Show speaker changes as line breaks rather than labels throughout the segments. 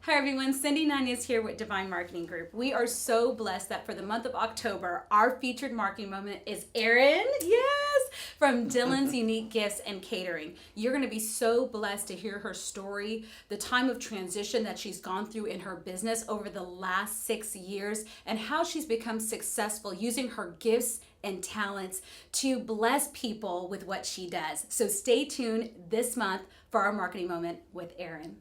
Hi everyone, Cindy Nañez here with Divine Marketing Group. We are so blessed that for the month of October, our featured marketing moment is Erin, yes, from Dylan's Unique Gifts and Catering. You're going to be so blessed to hear her story, the time of transition that she's gone through in her business over the last 6 years, and how she's become successful using her gifts and talents to bless people with what she does. So stay tuned this month for our marketing moment with Erin.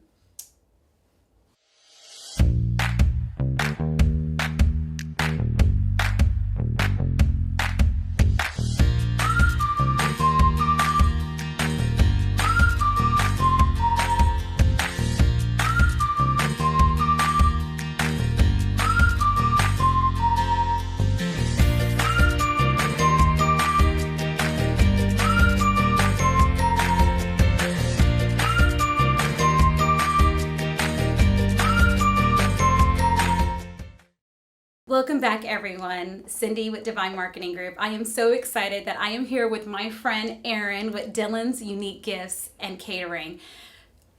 Welcome back, everyone. Cindy with Divine Marketing Group. I am so excited that I am here with my friend Erin with Dylan's Unique Gifts and Catering.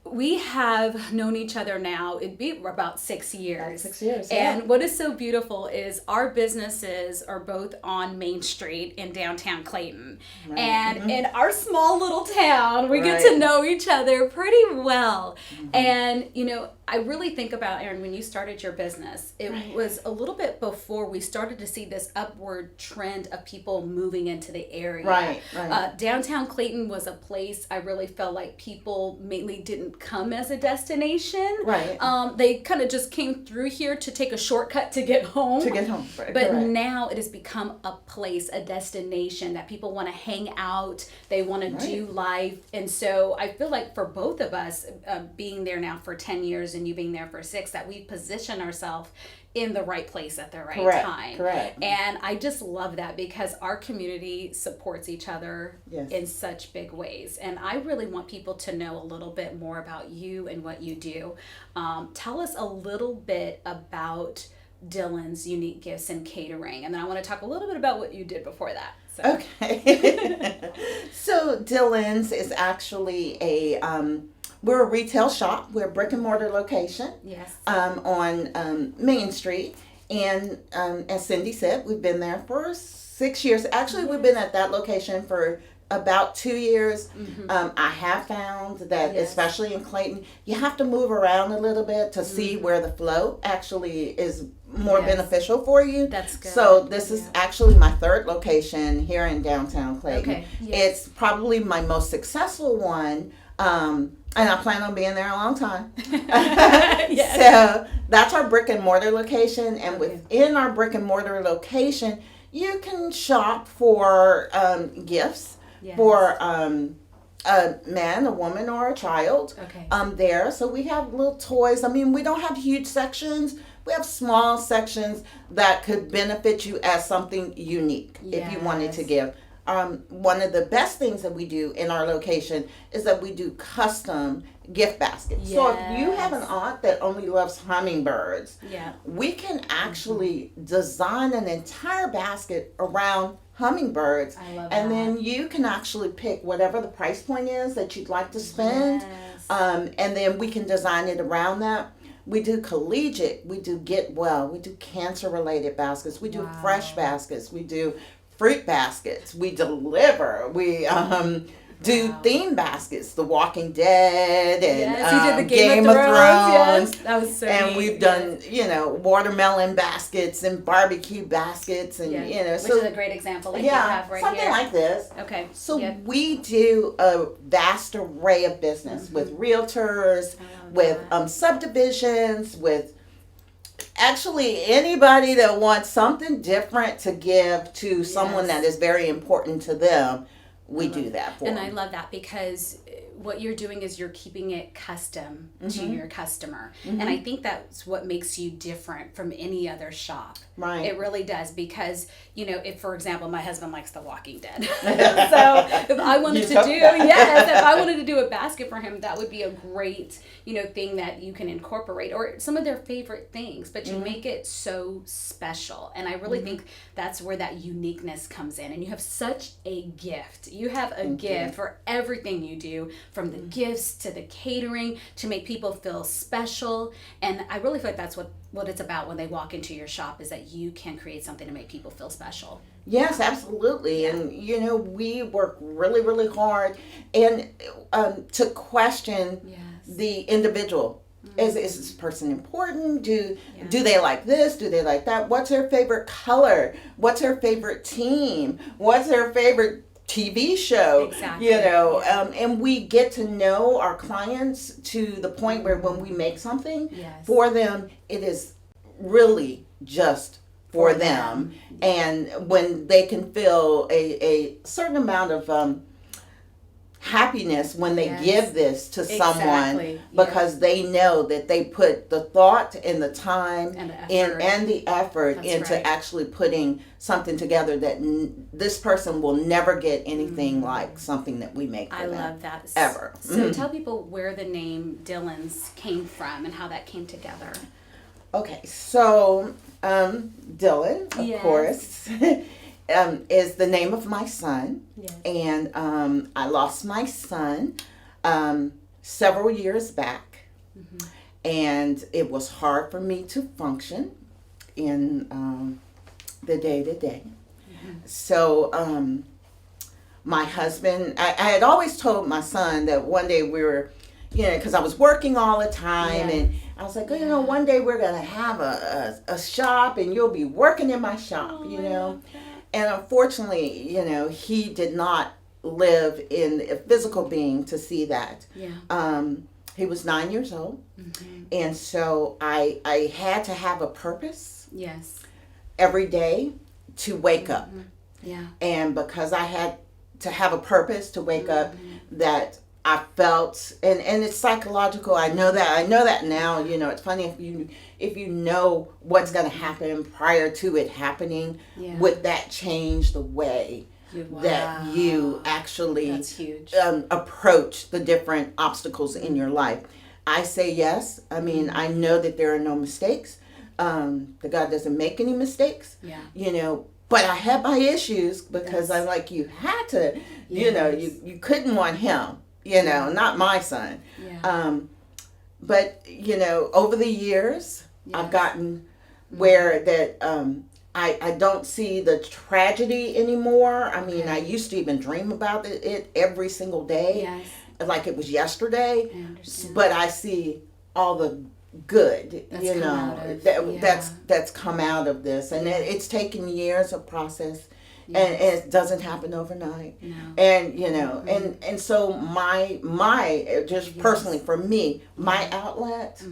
We have known each other now, it'd be about 6 years.
About 6 years, yeah.
And what is so beautiful is our businesses are both on Main Street in downtown Clayton. Right. And in our small little town, we get to know each other pretty well. And, you know, I really think about, Erin, when you started your business, it was a little bit before we started to see this upward trend of people moving into the area. Downtown Clayton was a place I really felt like people mainly didn't come as a destination. They kind of just came through here to take a shortcut to get home. But now it has become a place, a destination that people want to hang out. They want to do life. And so I feel like for both of us, being there now for 10 years and you being there for 6, that we position ourselves in the right place at the right time. And I just love that because our community supports each other in such big ways. And I really want people to know a little bit more about you and what you do. Tell us a little bit about Dylan's Unique Gifts and Catering. And then I want to talk a little bit about what you did before that. So.
Okay. So Dylan's is actually we're a retail shop. We're a brick and mortar location on Main Street. And as Cindy said, we've been there for 6 years. Actually, we've been at that location for about 2 years. I have found that, especially in Clayton, you have to move around a little bit to see where the flow actually is more beneficial for you.
That's good.
So this is actually my 3rd location here in downtown Clayton. It's probably my most successful one. And I plan on being there a long time. So that's our brick and mortar location. And within our brick and mortar location, you can shop for gifts for a man, a woman, or a child there. So we have little toys. I mean, we don't have huge sections. We have small sections that could benefit you as something unique if you wanted to give. One of the best things that we do in our location is that we do custom gift baskets. So if you have an aunt that only loves hummingbirds, we can actually design an entire basket around hummingbirds.
I love
and
that.
Then you can actually pick whatever the price point is that you'd like to spend. And then we can design it around that. We do collegiate, we do get well, we do cancer related baskets, we do fresh baskets, we do fruit baskets, we deliver, we do theme baskets, The Walking Dead and
you did the Game of Thrones. That was so
and
neat.
We've done, watermelon baskets and barbecue baskets and,
which
so,
is a great example like you have right
something
here.
like this.
Okay.
So we do a vast array of business with realtors, with subdivisions, with actually anybody that wants something different to give to someone that is very important to them. We do that for them.
And I love that because what you're doing is you're keeping it custom to your customer. And I think that's what makes you different from any other shop. It really does because, if, for example, my husband likes The Walking Dead. So if I wanted to do a basket for him, that would be a great, thing that you can incorporate or some of their favorite things, but you make it so special. And I really think that's where that uniqueness comes in. And you have such a gift. You have a gift for everything you do, from the gifts to the catering to make people feel special. And I really feel like that's what it's about when they walk into your shop, is that you can create something to make people feel special.
Yes, absolutely. Yeah. And, we work really, really hard and to question the individual. Is this person important? Do they like this? Do they like that? What's their favorite color? What's their favorite team? What's their favorite TV show?
Exactly.
And we get to know our clients to the point where when we make something for them, it is really just for them. And when they can feel a certain amount of happiness when they give this to someone, because they know that they put the thought and the time and the effort into actually putting something together that this person will never get anything like something that we make for them.
I love that.
Ever.
So tell people where the name Dylan's came from and how that came together.
Okay, so Dylan, of course, is the name of my son. Yes. And I lost my son several years back. Mm-hmm. And it was hard for me to function in the day-to-day. Mm-hmm. So my husband, I had always told my son that one day we were, because I was working all the time, and I was like, one day we're going to have a shop and you'll be working in my shop, And unfortunately, he did not live in a physical being to see that. Yeah. He was 9 years old. Mm-hmm. And so I had to have a purpose. Yes. Every day to wake up. Yeah. And because I had to have a purpose to wake up, that I felt, and it's psychological. I know that now. It's funny if you know what's going to happen prior to it happening. Would that change the way that you actually approach the different obstacles in your life? I say yes. I mean, I know that there are no mistakes. That God doesn't make any mistakes. Yeah. But I had my issues because I'm like, you had to. You couldn't want him. Not my son. Yeah. But, over the years, I've gotten where that I don't see the tragedy anymore. I mean, I used to even dream about it every single day, like it was yesterday. But I see all the good, that's come out of this. And it's taken years of process. Yes. And it doesn't happen overnight. No. And and so my just personally for me, my outlet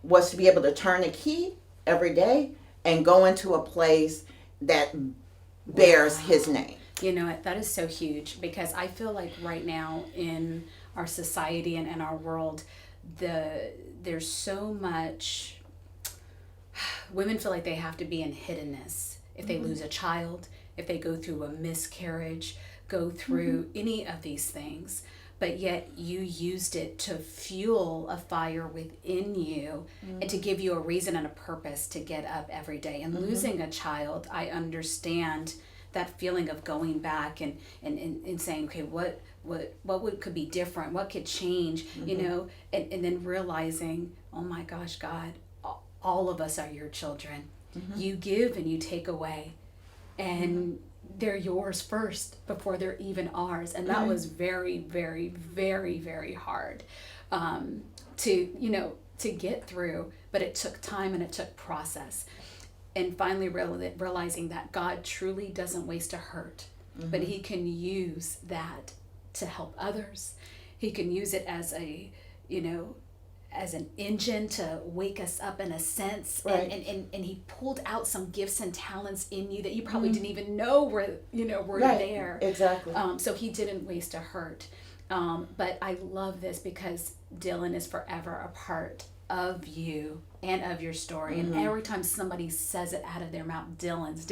was to be able to turn a key every day and go into a place that bears his name.
That is so huge, because I feel like right now in our society and in our world, there's so much, women feel like they have to be in hiddenness if they lose a child, if they go through a miscarriage, go through any of these things, but yet you used it to fuel a fire within you and to give you a reason and a purpose to get up every day. And losing a child, I understand that feeling of going back and saying, okay, what could be different? What could change? And then realizing, oh my gosh, God, all of us are your children. You give and you take away. And they're yours first before they're even ours. And that was very, very, very, very hard to get through. But it took time and it took process. And finally realizing that God truly doesn't waste a hurt, but he can use that to help others. He can use it as as an engine to wake us up in a sense, and he pulled out some gifts and talents in you that you probably didn't even know were there.
Exactly.
So he didn't waste a hurt. But I love this because Dylan is forever a part of you and of your story. And every time somebody says it out of their mouth, Dylan's,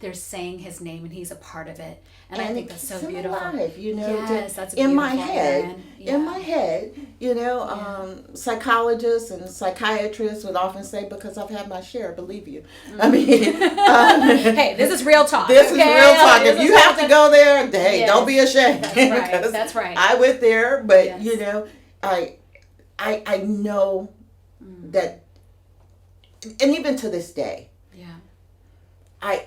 they're saying his name and he's a part of it. And I think that's so beautiful.
Alive,
yes, that's
in
beautiful.
my head, psychologists and psychiatrists would often say, because I've had my share, believe you. I mean,
hey, this is real talk.
This is real talk. If you have to go there, hey, don't be ashamed.
That's right. That's right.
I went there, but I know that, and even to this day, I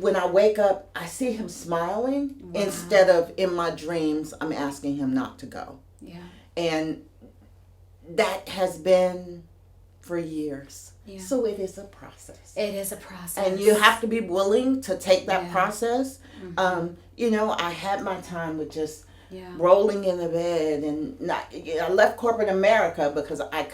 when I wake up, I see him smiling instead of in my dreams, I'm asking him not to go.
Yeah.
And that has been for years. Yeah. So it is a process.
It is a process.
And you have to be willing to take that process. I had my time with just rolling in the bed and I left corporate America because I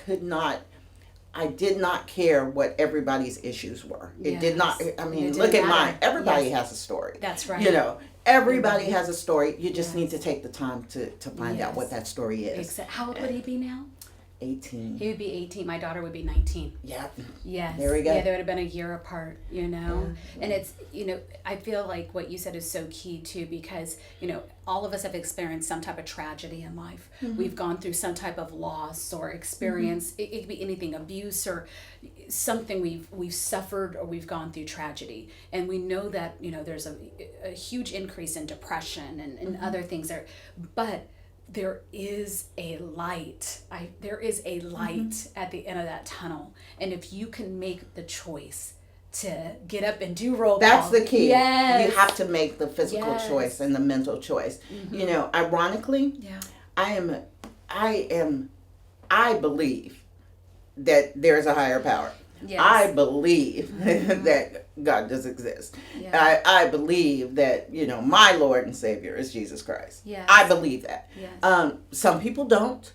did not care what everybody's issues were. It did not, look at mine. Everybody has a story.
That's right.
Everybody has a story. You just need to take the time to find out what that story is.
Exactly. How old would he be now?
18.
He would be 18. My daughter would be 19.
Yeah.
Yes.
There we go.
Yeah, they would have been a year apart, And it's, I feel like what you said is so key too, because, all of us have experienced some type of tragedy in life. We've gone through some type of loss or experience. It could be anything, abuse or something we've suffered or we've gone through tragedy. And we know that, there's a huge increase in depression and other things there. But there is a light. There is a light at the end of that tunnel. And if you can make the choice to get up and do roll call.
That's the key.
Yes.
You have to make the physical choice and the mental choice. Ironically, I believe that there's a higher power. Yes. I believe that God does exist. Yeah. I believe that, my Lord and Savior is Jesus Christ. Yes. I believe that. Yes. Some people don't.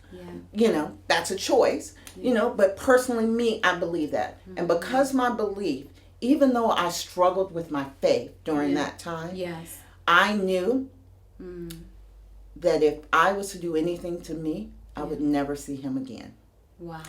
Yeah. That's a choice. But personally, me, I believe that. And because my belief, even though I struggled with my faith during that time, I knew that if I was to do anything to me, I would never see him again.
Wow.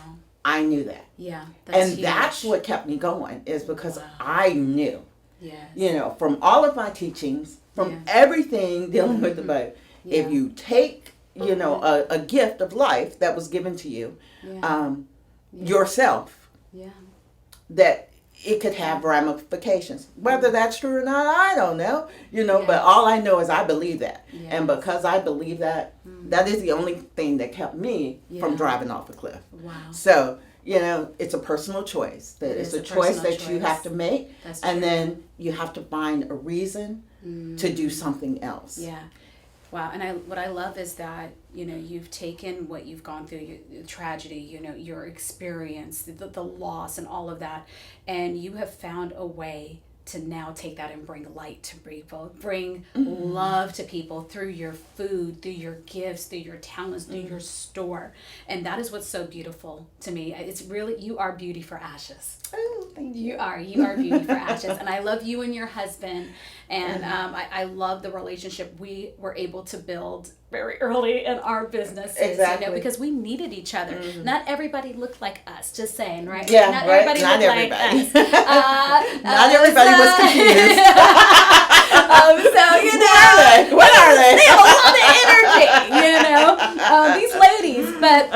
I knew that.
Yeah.
That's huge. That's what kept me going, is because I knew. Yes. From all of my teachings, from everything dealing with the Bible, if you take, a gift of life that was given to you, yourself, that it could have ramifications. Whether that's true or not, I don't know. But all I know is I believe that. Yes. And because I believe that, that is the only thing that kept me from driving off a cliff. Wow. So, it's a personal choice. It's a choice that you have to make. That's true. And then you have to find a reason to do something else.
Yeah. Wow. And what I love is that, you've taken what you've gone through, the tragedy, your experience, the loss and all of that, and you have found a way to now take that and bring light to people, bring love to people through your food, through your gifts, through your talents, through your store. And that is what's so beautiful to me. It's really, you are beauty for ashes.
Oh, thank you.
You are beauty for ashes. And I love you and your husband. And I love the relationship we were able to build very early in our businesses.
Exactly.
Because we needed each other. Not everybody looked like us, just saying, right?
Yeah,
Not everybody
Not
looked
everybody.
like us.
Not everybody was confused. What are they?
They have a lot of energy, these ladies. But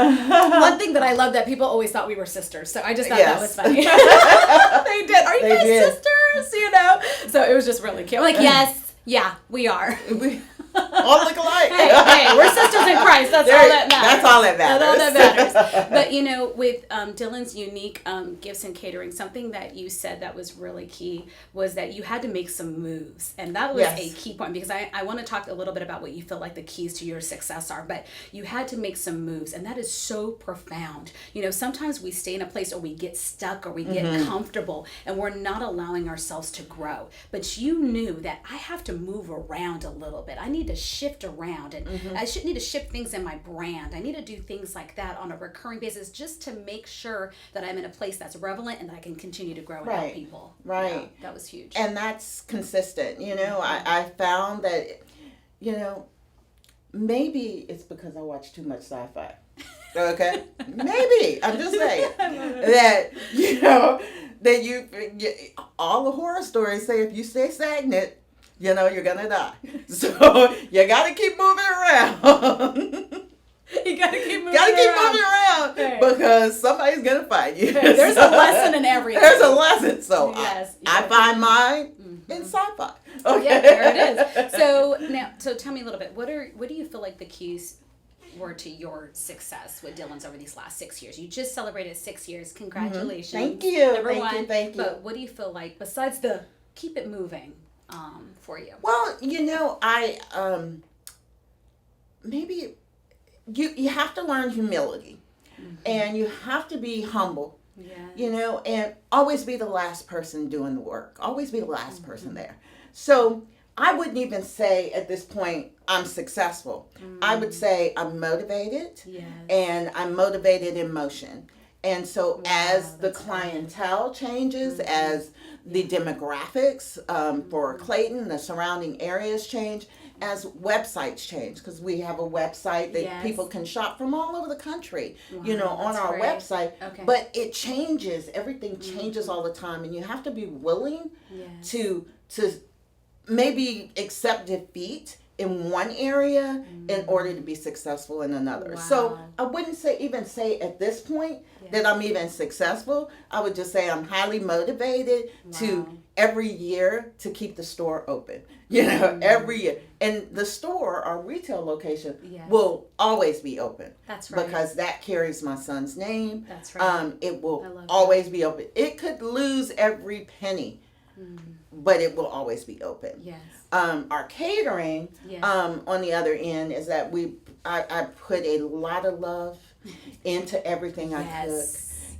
one thing that I love that people always thought we were sisters. So I just thought that was funny. They did. Are you guys sisters? So it was just really cute. I'm like, yes, yeah, we are.
All look alike.
Hey, we're sisters in Christ. That's all that matters.
That's all that matters.
But with Dylan's unique gifts and catering, something that you said that was really key was that you had to make some moves, and that was a key point, because I want to talk a little bit about what you feel like the keys to your success are. But you had to make some moves, and that is so profound. Sometimes we stay in a place, or we get stuck, or we get comfortable, and we're not allowing ourselves to grow. But you knew that I have to move around a little bit. I need to shift around, and I should need to shift things in my brand. I need to do things like that on a recurring basis, just to make sure that I'm in a place that's relevant and that I can continue to grow and help people.
Right.
That was huge.
And that's consistent. I found that, maybe it's because I watch too much sci-fi. Okay, maybe I'm just saying that that you all the horror stories say if you stay stagnant, you're gonna die. So you gotta keep moving around.
You gotta keep moving around.
Okay. Because somebody's gonna find you.
Okay. There's a lesson in everything.
There's a lesson. So
yes,
I find mine in sci-fi. Okay.
Yeah, there it is. So tell me a little bit. What do you feel like the keys were to your success with Dylan's over these last 6 years? You just celebrated 6 years. Congratulations.
Thank you.
Number one.
Thank you.
But what do you feel like besides the keep it moving for you?
Well, I maybe you have to learn humility, and you have to be humble.
Yeah.
And always be the last person doing the work. Always be the last person there. So I wouldn't even say at this point I'm successful. I would say I'm motivated, and I'm motivated in motion. And so as the clientele changes, as the demographics for Clayton, the surrounding areas change, as websites change, because we have a website that people can shop from all over the country, on our website.
Okay.
But it changes. Everything changes all the time, and you have to be willing to maybe accept defeat in one area in order to be successful in another.
Wow.
So I wouldn't even say at this point that I'm even successful. I would just say I'm highly motivated to every year to keep the store open. Every year. And the store, our retail location, will always be open.
That's right.
Because that carries my son's name.
That's right.
It will always be open. It could lose every penny, but it will always be open.
Yes.
Our catering, on the other end, is that I put a lot of love into everything I cook.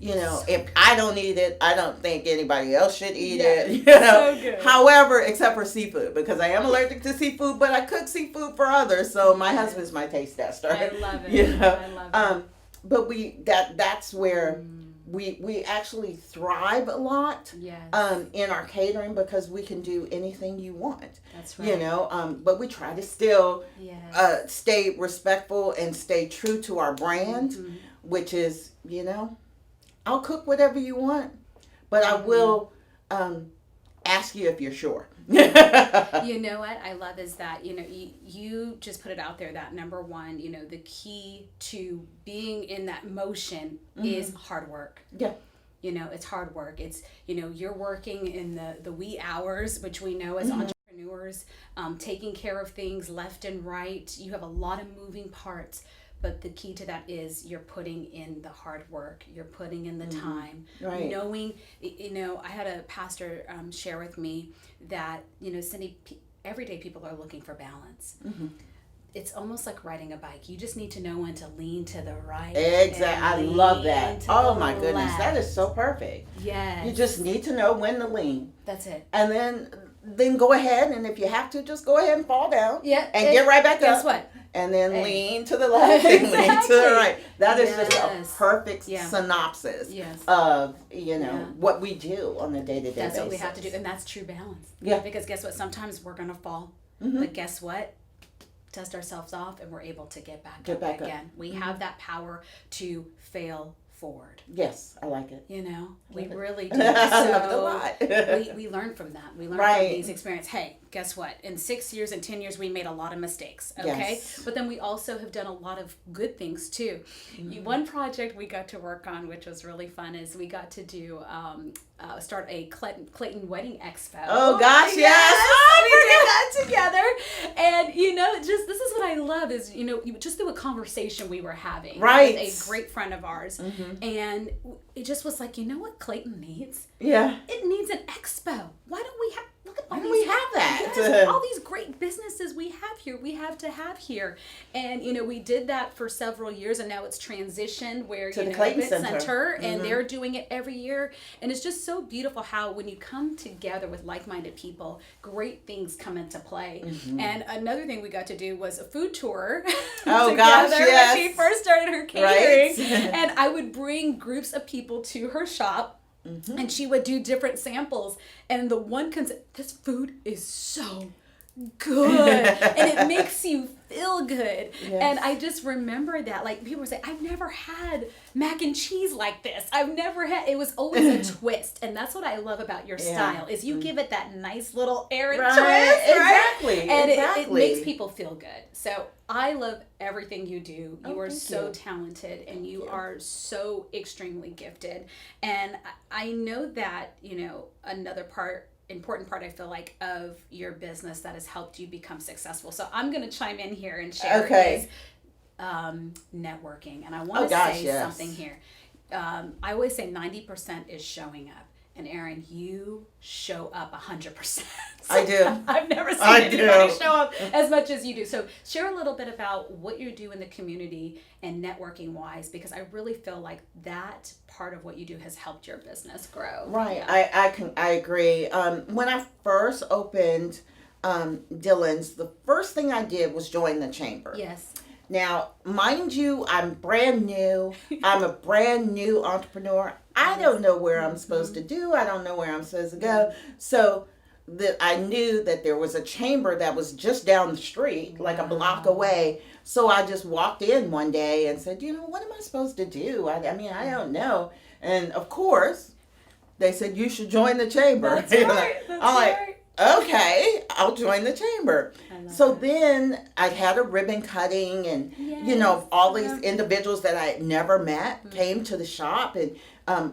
If I don't eat it, I don't think anybody else should eat it.
So good.
However, except for seafood, because I am allergic to seafood, but I cook seafood for others. So my husband's my taste tester.
I love it. I love it.
But that's where we actually thrive a lot. In our catering, because we can do anything you want.
That's right.
But we try to still stay respectful and stay true to our brand, which is, I'll cook whatever you want, but I will ask you if you're sure.
You know what I love is that, you just put it out there that number one, the key to being in that motion is hard work.
Yeah.
It's hard work. It's, you're working in the wee hours, which we know as entrepreneurs, taking care of things left and right. You have a lot of moving parts. But the key to that is you're putting in the hard work. You're putting in the time.
Right.
Knowing, I had a pastor share with me that, Cindy, everyday people are looking for balance. It's almost like riding a bike. You just need to know when to lean to the right.
Exactly. I love that. Oh my goodness. That is so perfect.
Yes.
You just need to know when to lean.
That's it.
And then go ahead, and if you have to, just go ahead and fall down.
Yeah.
And get right back up.
Guess what?
And then lean to the left and lean to the right. That is just a perfect synopsis of, what we do on a day-to-day basis.
That's what we have to do. And that's true balance.
Yeah.
Because guess what? Sometimes we're going to fall. But guess what? Dust ourselves off and we're able to get back up again. We have that power to fail forward.
Yes, I like it.
We really do.
So, I love it a lot.
we learn from that. We learn from these experiences. Hey, guess what? In 6 years and 10 years, we made a lot of mistakes. Okay, but then we also have done a lot of good things too. One project we got to work on, which was really fun, is we got to do start a Clayton Wedding Expo.
Oh gosh, yes!
We did that together, and just this is what I love is just through a conversation we were having with a great friend of ours, and it just was like, what Clayton needs?
Yeah,
it needs an expo. Why don't we have? Look at all
these, we have that.
Yes, all these great businesses we have here. We have to have here, and we did that for several years, and now it's transitioned where
to the Clayton
Center, and they're doing it every year, and it's just so beautiful how when you come together with like-minded people, great things come into play. And another thing we got to do was a food tour.
Oh gosh, yes.
When she first started her catering, and I would bring groups of people to her shop. And she would do different samples, and the one concept, this food is so good and it makes you feel good.
Yes.
And I just remember that, like, people would say, I've never had mac and cheese like this. I've never had, it was always a twist. And that's what I love about your style, is you give it that nice little Erin twist, right?
Exactly.
And it makes people feel good. So I love everything you do. You are so talented, and you are so extremely gifted. And I know that, another important part, I feel like, of your business that has helped you become successful. So I'm going to chime in here and share is networking. And I want to say something here. I always say 90% is showing up. And Erin, you show up 100%.
I do.
I've never seen anybody show up as much as you do. So share a little bit about what you do in the community and networking wise, because I really feel like that part of what you do has helped your business grow.
Right. Yeah. I agree. When I first opened Dylan's, the first thing I did was join the chamber.
Yes.
Now, mind you, I'm brand new. I'm a brand new entrepreneur. I don't know where I'm supposed to do. I don't know where I'm supposed to go. So that I knew that there was a chamber that was just down the street, like a block away. So I just walked in one day and said, what am I supposed to do? I don't know. And of course, they said, you should join the chamber.
That's right.
I'm like, okay, I'll join the chamber. So then I had a ribbon cutting, and all these individuals that I had never met came to the shop and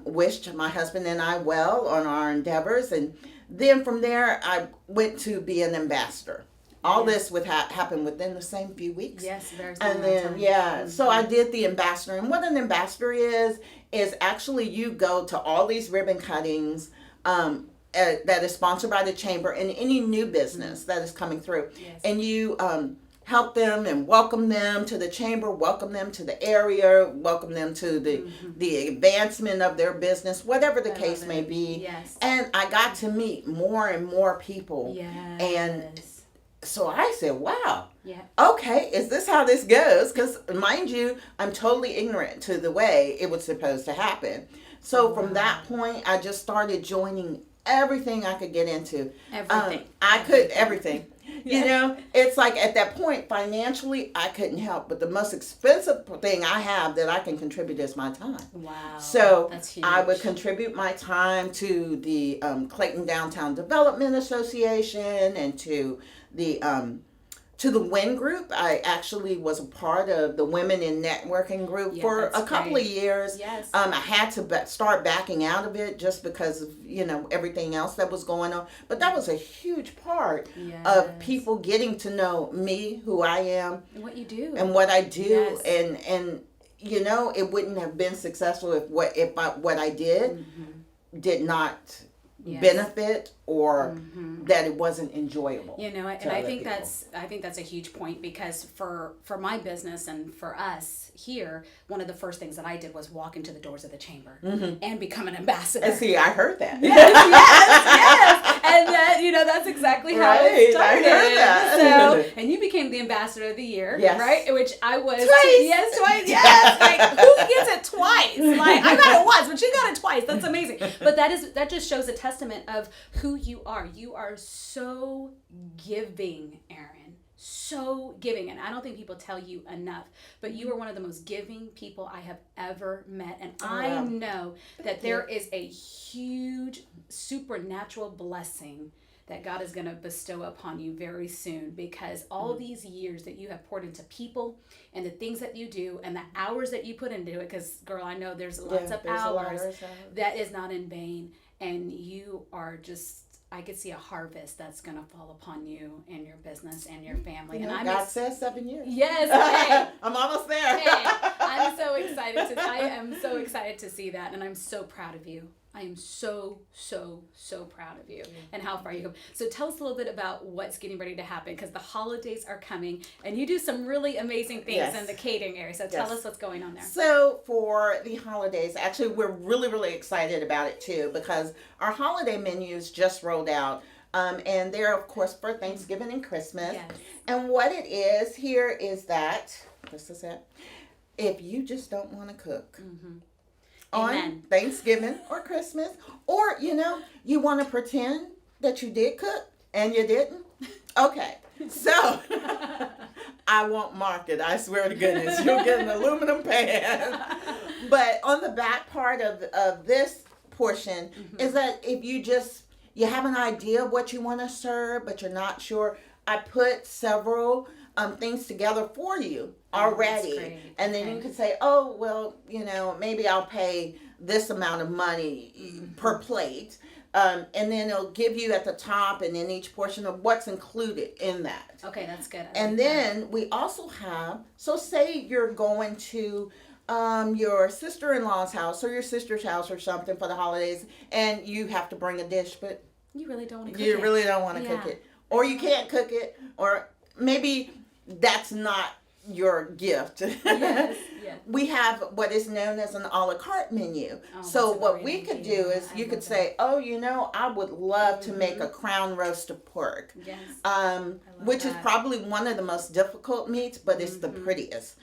wished my husband and I well on our endeavors. And then from there, I went to be an ambassador. All this would happen within the same few weeks.
Yes, very
And then, so I did the ambassador. And what an ambassador is actually you go to all these ribbon cuttings that is sponsored by the chamber and any new business that is coming through. Yes. And you help them and welcome them to the chamber, welcome them to the area, welcome them to the advancement of their business, whatever the case may be.
Yes.
And I got to meet more and more people.
Yes.
And so I said, wow,
yeah.
Okay, is this how this goes? Because mind you, I'm totally ignorant to the way it was supposed to happen. So from that point, I just started joining everything I could get into. Everything. Yeah. It's like at that point, financially, I couldn't help. But the most expensive thing I have that I can contribute is my time.
Wow.
So
that's huge.
I would contribute my time to the Clayton Downtown Development Association and to the WIN group. I actually was a part of the Women in Networking group for a couple of years.
Yes.
I had to start backing out of it just because of, everything else that was going on. But that was a huge part of people getting to know me, who I am.
And what you do.
And what I do. Yes. And it wouldn't have been successful if what I did did not benefit or that it wasn't enjoyable.
And I think that's a huge point, because for my business and for us here, one of the first things that I did was walk into the doors of the chamber and become an ambassador.
And see, I heard that.
Yes. And that, that's exactly how it started.
I heard that.
And you became the ambassador of the year,
yes.
right? Which I was.
Twice.
Yes. Like, who gets it twice? Like, I got it once, but you got it twice. That's amazing. But that just shows a testament of who you are. You are so giving, Erin. So giving. And I don't think people tell you enough, but you are one of the most giving people I have ever met. And I know that there is a huge supernatural blessing that God is going to bestow upon you very soon, because all these years that you have poured into people and the things that you do and the hours that you put into it, because girl, I know there's lots of hours that is not in vain. And you are just, I could see a harvest that's going to fall upon you and your business and your family. And
God says 7 years.
Yes. Hey,
I'm almost there.
I am so excited to see that. And I'm so proud of you. I am so, so, so proud of you and how far you go. So tell us a little bit about what's getting ready to happen, because the holidays are coming and you do some really amazing things in the catering area. So tell us what's going on there.
So for the holidays, actually, we're really, really excited about it too, because our holiday menus just rolled out. And they're, of course, for Thanksgiving and Christmas.
Yes.
And what it is here is that, this is it, if you just don't want to cook, on Thanksgiving or Christmas, or you want to pretend that you did cook And you didn't? Okay. So, I won't mark it. I swear to goodness. You'll get an aluminum pan. But on the back part of this portion is that if you have an idea of what you want to serve, but you're not sure, I put several things together for you already. And then you can say, oh, well, maybe I'll pay this amount of money per plate. And then it'll give you at the top and in each portion of what's included in that.
Okay, that's good.
And then we also have, so say you're going to your sister-in-law's house or your sister's house or something for the holidays, and you have to bring a dish, but
you really don't want to cook
it.
You
really don't want to cook it. Or you can't cook it, or maybe that's not your gift.
Yes.
We have what is known as an a la carte menu. So what we could do is you could say, oh, I would love to make a crown roast of pork.
Yes.
Which is probably one of the most difficult meats, but it's the prettiest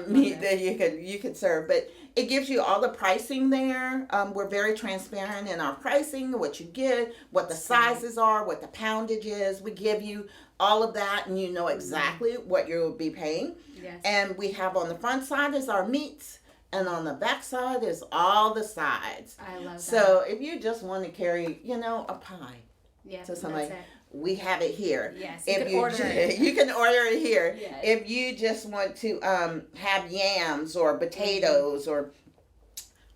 meat that you could serve. But it gives you all the pricing there. We're very transparent in our pricing, what you get, what the sizes are, what the poundage is. We give you all of that, and you know exactly what you'll be paying.
Yes.
And we have on the front side is our meats, and on the back side is all the sides.
I love that.
So if you just want to carry, a pie to somebody,
that's it.
We have it here.
Yes,
you can order it. You can order it here.
Yes.
If you just want to have yams or potatoes or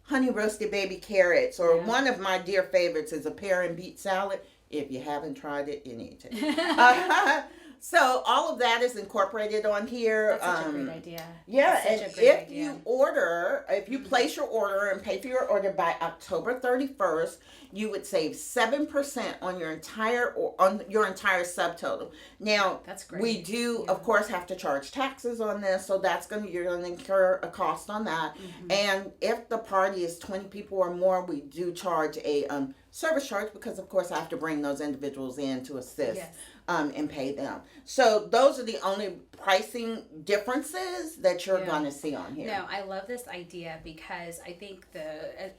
honey roasted baby carrots, or one of my dear favorites is a pear and beet salad. If you haven't tried it, you need to. So all of that is incorporated on here.
That's such a great idea.
Yeah, and if you place your order and pay for your order by October 31st, you would save 7% on your entire subtotal. Now,
that's great.
We do, of course, have to charge taxes on this, so you're going to incur a cost on that. And if the party is 20 people or more, we do charge a service charge, because of course I have to bring those individuals in to assist and pay them. So those are the only pricing differences that you're going to see on here.
No, I love this idea, because I think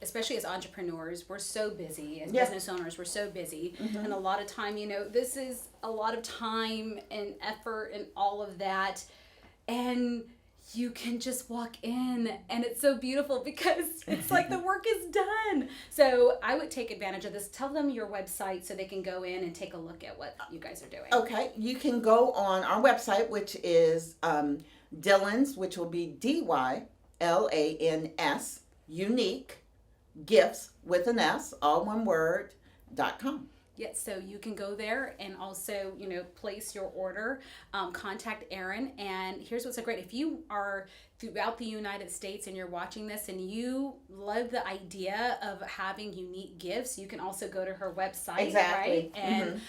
especially as entrepreneurs, we're so busy, as business owners, we're so busy, and a lot of time, this is a lot of time and effort and all of that, and you can just walk in and it's so beautiful because it's like the work is done. So I would take advantage of this. Tell them your website so they can go in and take a look at what you guys are doing.
Okay. You can go on our website, which is Dylans, which will be DYLANS, unique gifts with an S, all one word, .com.
Yes, so you can go there and also, place your order, contact Erin. And here's what's so great. If you are throughout the United States and you're watching this and you love the idea of having unique gifts, you can also go to her website, right? And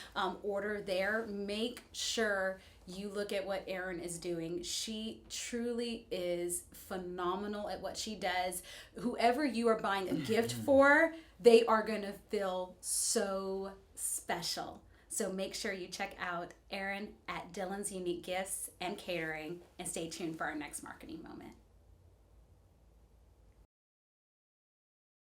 order there. Make sure you look at what Erin is doing. She truly is phenomenal at what she does. Whoever you are buying a gift for, they are going to feel so special. So make sure you check out Erin at Dylans Unique Gifts and Catering, and stay tuned for our next marketing moment.